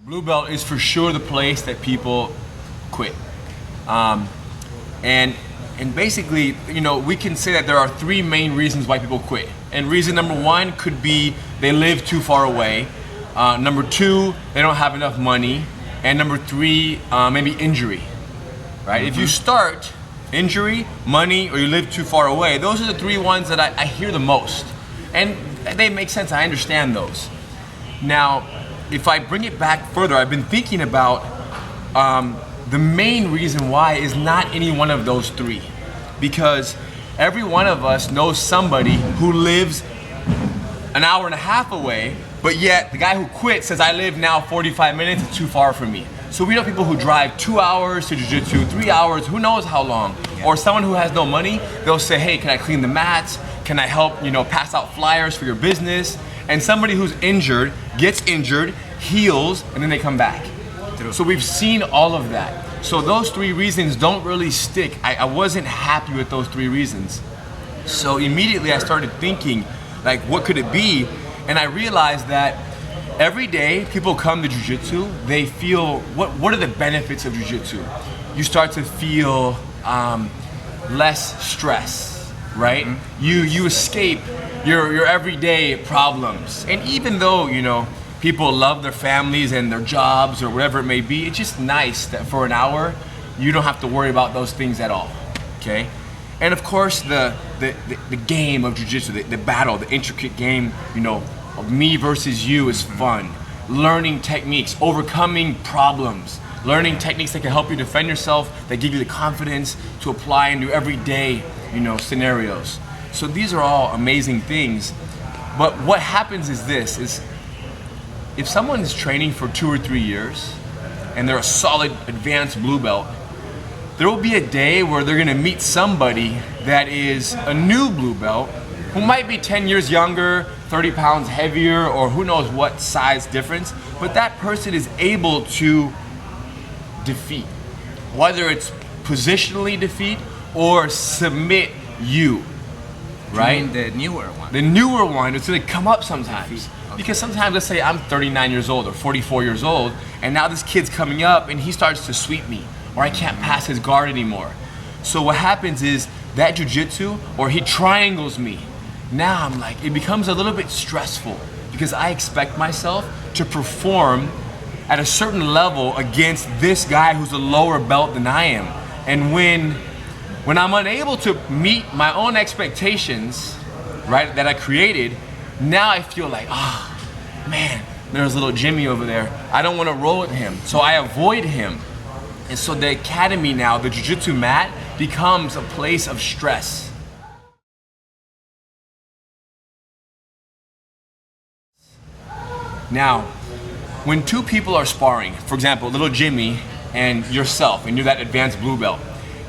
Blue belt is for sure the place that people quit. And basically, you know, we can say that there are three main reasons why people quit. And reason number one could be they live too far away. Number two, they don't have enough money. And number three, maybe injury, right? If you start injury, money, or you live too far away, those are the three ones that I hear the most. And they make sense, I understand those. Now, if I bring it back further, I've been thinking about the main reason why is not any one of those three. Because every one of us knows somebody who lives an hour and a half away, but yet the guy who quit says, I live now 45 minutes, it's too far for me. So we know people who drive 2 hours to jiu-jitsu, 3 hours, who knows how long. Or someone who has no money, they'll say, hey, can I clean the mats? Can I help, you know, pass out flyers for your business? And somebody who's injured gets injured, heals, and then they come back. So we've seen all of that. So those three reasons don't really stick. I wasn't happy with those three reasons. So immediately I started thinking, like, what could it be? And I realized that every day people come to jiu-jitsu, they feel, what are the benefits of jiu-jitsu? You start to feel less stress, right? You escape your everyday problems. And even though, you know, people love their families and their jobs or whatever it may be, it's just nice that for an hour, you don't have to worry about those things at all, okay? And of course, the game of jiu-jitsu, the battle, the intricate game, you know, of me versus you is fun. Learning techniques, overcoming problems, learning techniques that can help you defend yourself, that give you the confidence to apply into everyday, you know, scenarios. So these are all amazing things. But what happens is this, is if someone is training for 2 or 3 years and they're a solid advanced blue belt, there will be a day where they're gonna meet somebody that is a new blue belt who might be 10 years younger, 30 pounds heavier, or who knows what size difference, but that person is able to defeat, whether it's positionally defeat or submit you, right? You mean the newer one? The newer one is gonna come up sometimes. Okay. Because sometimes, let's say I'm 39 years old or 44 years old, and now this kid's coming up and he starts to sweep me, or I can't pass his guard anymore. So what happens is that jiu-jitsu, or he triangles me. Now I'm like, it becomes a little bit stressful because I expect myself to perform at a certain level against this guy who's a lower belt than I am. And when I'm unable to meet my own expectations, right, that I created, now I feel like, man, there's little Jimmy over there. I don't want to roll with him, so I avoid him. And so the academy now, the jiu-jitsu mat, becomes a place of stress. Now, when two people are sparring, for example, little Jimmy and yourself, and you're that advanced blue belt,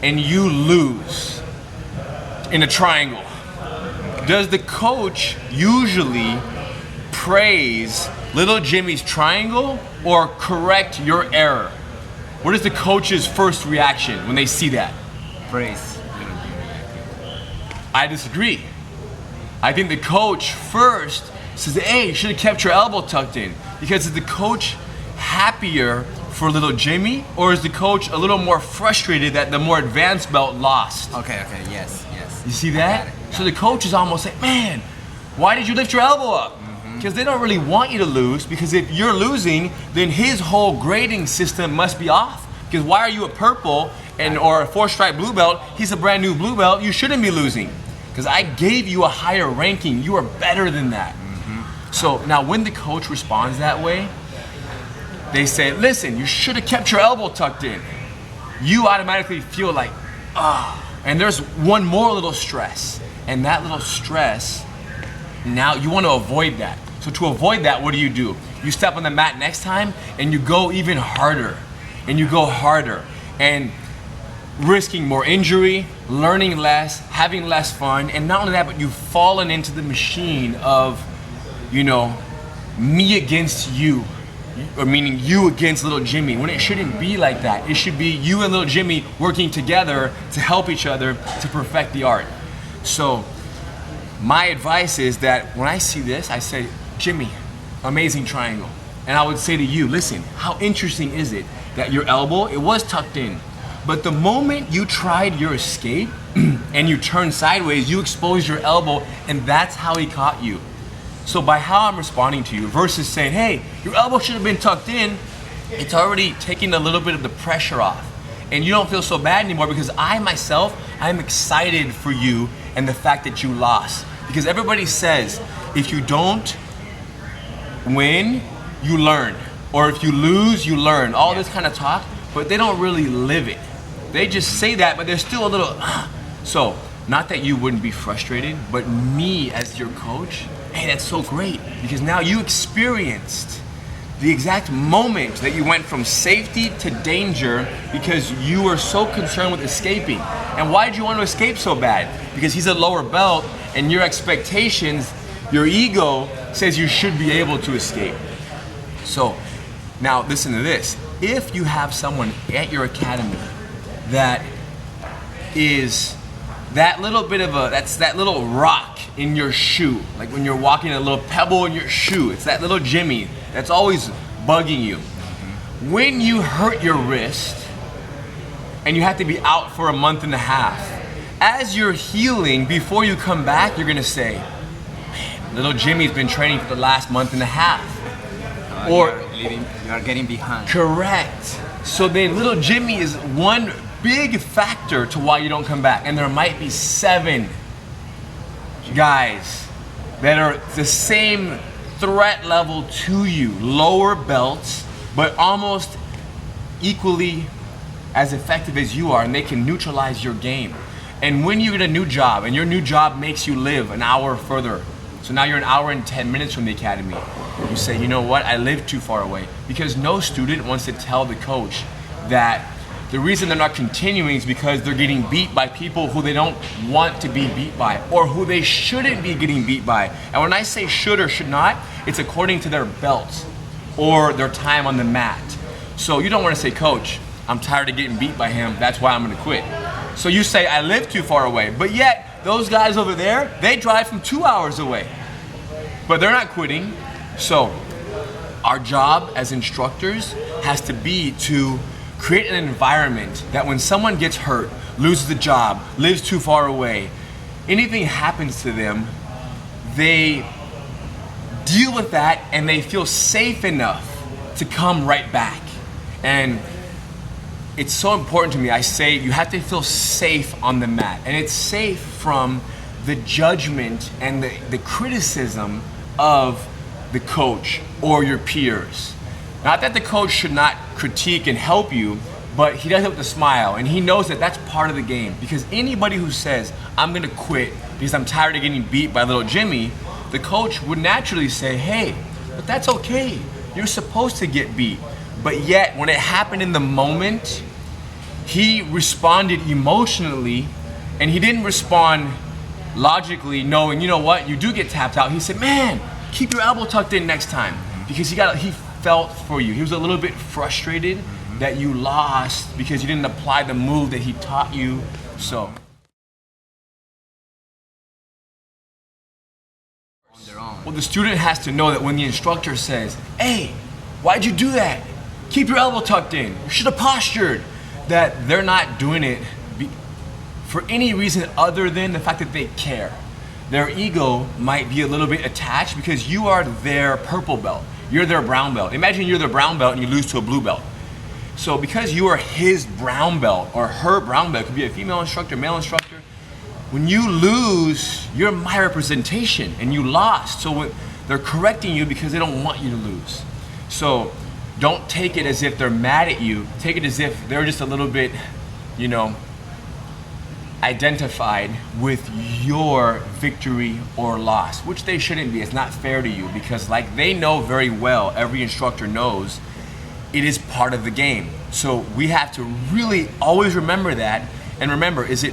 and you lose in a triangle, does the coach usually praise little Jimmy's triangle or correct your error? What is the coach's first reaction when they see that? Praise little Jimmy. I disagree. I think the coach first says, hey, you should have kept your elbow tucked in. Because is the coach happier for little Jimmy, or is the coach a little more frustrated that the more advanced belt lost? Okay, yes. You see that? So the coach is almost like, man, why did you lift your elbow up? Because they don't really want you to lose, because if you're losing, then his whole grading system must be off. Because why are you a purple or a 4-stripe blue belt? He's a brand new blue belt, you shouldn't be losing. Because I gave you a higher ranking, you are better than that. So now when the coach responds that way, they say, listen, you should have kept your elbow tucked in. You automatically feel like, and there's one more little stress. And that little stress, now you want to avoid that. So to avoid that, what do? You step on the mat next time and you go even harder. And you go harder. And risking more injury, learning less, having less fun, and not only that, but you've fallen into the machine of, you know, me against you, or meaning you against little Jimmy, when it shouldn't be like that. It should be you and little Jimmy working together to help each other to perfect the art. So my advice is that when I see this, I say, Jimmy, amazing triangle. And I would say to you, listen, how interesting is it that your elbow, it was tucked in, but the moment you tried your escape and you turned sideways, you exposed your elbow, and that's how he caught you. So by how I'm responding to you versus saying, hey, your elbow should have been tucked in, it's already taking a little bit of the pressure off. And you don't feel so bad anymore because I myself, I'm excited for you and the fact that you lost. Because everybody says, if you don't win, you learn. Or if you lose, you learn. All this kind of talk, but they don't really live it. They just say that, but they're still a little, So, not that you wouldn't be frustrated, but me as your coach, hey, that's so great. Because now you experienced the exact moment that you went from safety to danger because you were so concerned with escaping. And why did you want to escape so bad? Because he's a lower belt and your expectations, your ego says you should be able to escape. So now listen to this. If you have someone at your academy that is that little bit of that's that little rock in your shoe, like when you're walking, a little pebble in your shoe, it's that little Jimmy that's always bugging you. When you hurt your wrist and you have to be out for a month and a half, as you're healing, before you come back, you're gonna say, man, little Jimmy's been training for the last month and a half. Or you are getting behind. Correct. So then little Jimmy is one big factor to why you don't come back. And there might be 7 guys that are the same threat level to you, lower belts, but almost equally as effective as you are, and they can neutralize your game. And when you get a new job, and your new job makes you live an hour further, so now you're an hour and 10 minutes from the academy, you say, you know what, I live too far away. Because no student wants to tell the coach that the reason they're not continuing is because they're getting beat by people who they don't want to be beat by, or who they shouldn't be getting beat by. And when I say should or should not, it's according to their belts or their time on the mat. So you don't want to say, coach, I'm tired of getting beat by him, that's why I'm gonna quit. So you say, I live too far away, but yet those guys over there, they drive from 2 hours away, but they're not quitting. So our job as instructors has to be to create an environment that when someone gets hurt, loses the job, lives too far away, anything happens to them, they deal with that and they feel safe enough to come right back. And it's so important to me. I say you have to feel safe on the mat, and it's safe from the judgment and the criticism of the coach or your peers. Not that the coach should not critique and help you, but he does it with a smile, and he knows that that's part of the game. Because anybody who says, I'm gonna quit because I'm tired of getting beat by little Jimmy, the coach would naturally say, hey, but that's okay. You're supposed to get beat. But yet, when it happened in the moment, he responded emotionally, and he didn't respond logically, knowing, you know what, you do get tapped out. He said, man, keep your elbow tucked in next time. Because he felt for you. He was a little bit frustrated that you lost because you didn't apply the move that he taught you. So well, the student has to know that when the instructor says, hey, why'd you do that? Keep your elbow tucked in. You should have postured. That they're not doing it for any reason other than the fact that they care. Their ego might be a little bit attached because you are their purple belt. You're their brown belt. Imagine you're their brown belt and you lose to a blue belt. So because you are his brown belt or her brown belt, it could be a female instructor, male instructor, when you lose, you're my representation and you lost. So they're correcting you because they don't want you to lose. So don't take it as if they're mad at you. Take it as if they're just a little bit, identified with your victory or loss, which they shouldn't be. It's not fair to you because like they know very well, every instructor knows, it is part of the game. So we have to really always remember that. And remember, it's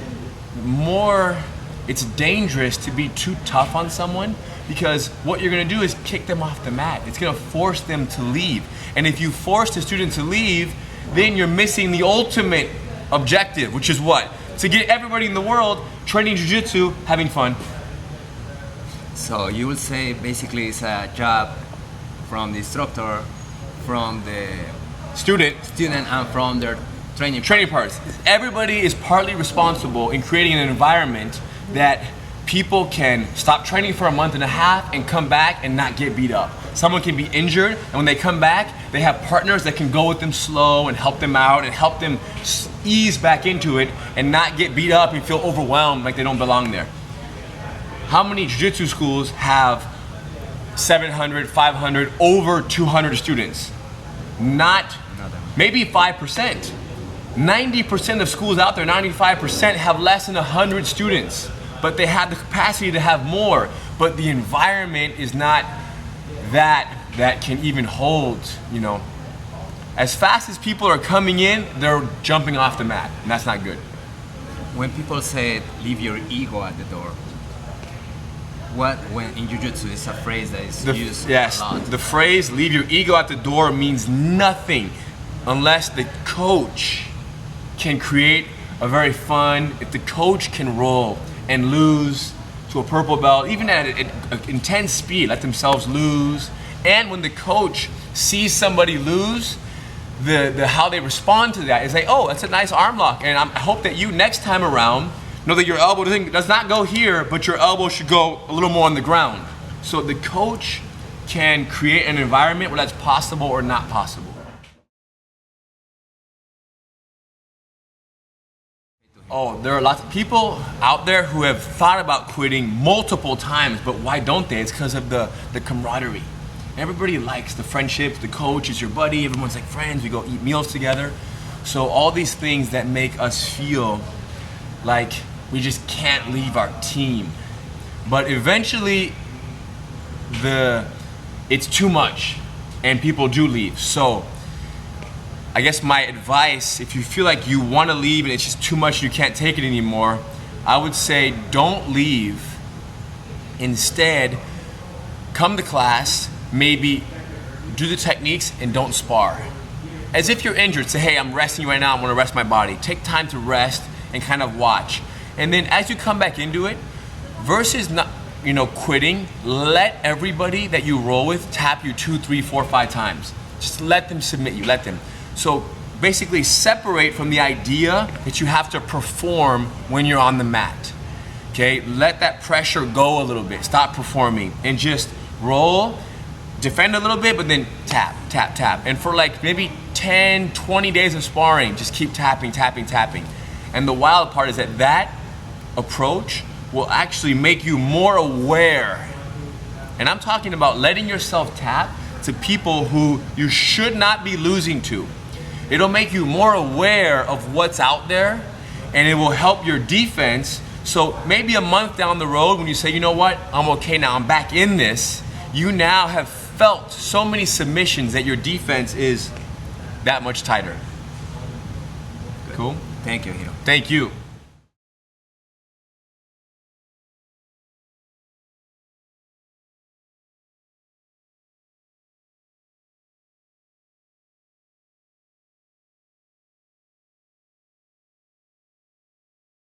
dangerous to be too tough on someone because what you're gonna do is kick them off the mat. It's gonna force them to leave. And if you force the student to leave, then you're missing the ultimate objective, which is what? To get everybody in the world training jiu-jitsu, having fun. So you would say basically it's a job from the instructor from the student student and from their training parts. Everybody is partly responsible in creating an environment that people can stop training for a month and a half and come back and not get beat up. Someone can be injured, and when they come back, they have partners that can go with them slow and help them out and help them ease back into it and not get beat up and feel overwhelmed like they don't belong there. How many jiu-jitsu schools have 700, 500, over 200 students? Maybe 5%. 90% of schools out there, 95% have less than 100 students, but they have the capacity to have more. But the environment is not that can even hold, you know. As fast as people are coming in, they're jumping off the mat, and that's not good. When people say leave your ego at the door, when in jiu-jitsu is a phrase that is used a lot. The phrase leave your ego at the door means nothing unless the coach can create a very fun, if the coach can roll and lose to a purple belt, even at an intense speed, let themselves lose. And when the coach sees somebody lose, how they respond to that is like, oh, that's a nice arm lock, and I hope that you next time around know that your elbow does not go here, but your elbow should go a little more on the ground. So the coach can create an environment where that's possible or not possible. Oh, there are lots of people out there who have thought about quitting multiple times, but why don't they? It's because of the camaraderie. Everybody likes the friendships, the coach is your buddy, everyone's like friends, we go eat meals together. So all these things that make us feel like we just can't leave our team. But eventually, it's too much and people do leave. So I guess my advice, if you feel like you want to leave and it's just too much, you can't take it anymore, I would say don't leave. Instead, come to class, maybe do the techniques and don't spar. As if you're injured, say, hey, I'm resting right now, I want to rest my body. Take time to rest and kind of watch. And then as you come back into it, versus not, quitting, let everybody that you roll with tap you 2, 3, 4, 5 times. Just let them submit you, let them. So basically separate from the idea that you have to perform when you're on the mat. Okay, let that pressure go a little bit. Stop performing and just roll, defend a little bit, but then tap, tap, tap. And for like maybe 10, 20 days of sparring, just keep tapping, tapping, tapping. And the wild part is that approach will actually make you more aware. And I'm talking about letting yourself tap to people who you should not be losing to. It'll make you more aware of what's out there, and it will help your defense. So maybe a month down the road when you say, you know what, I'm okay now, I'm back in this, you now have felt so many submissions that your defense is that much tighter. Cool? Thank you, Hiro. Thank you.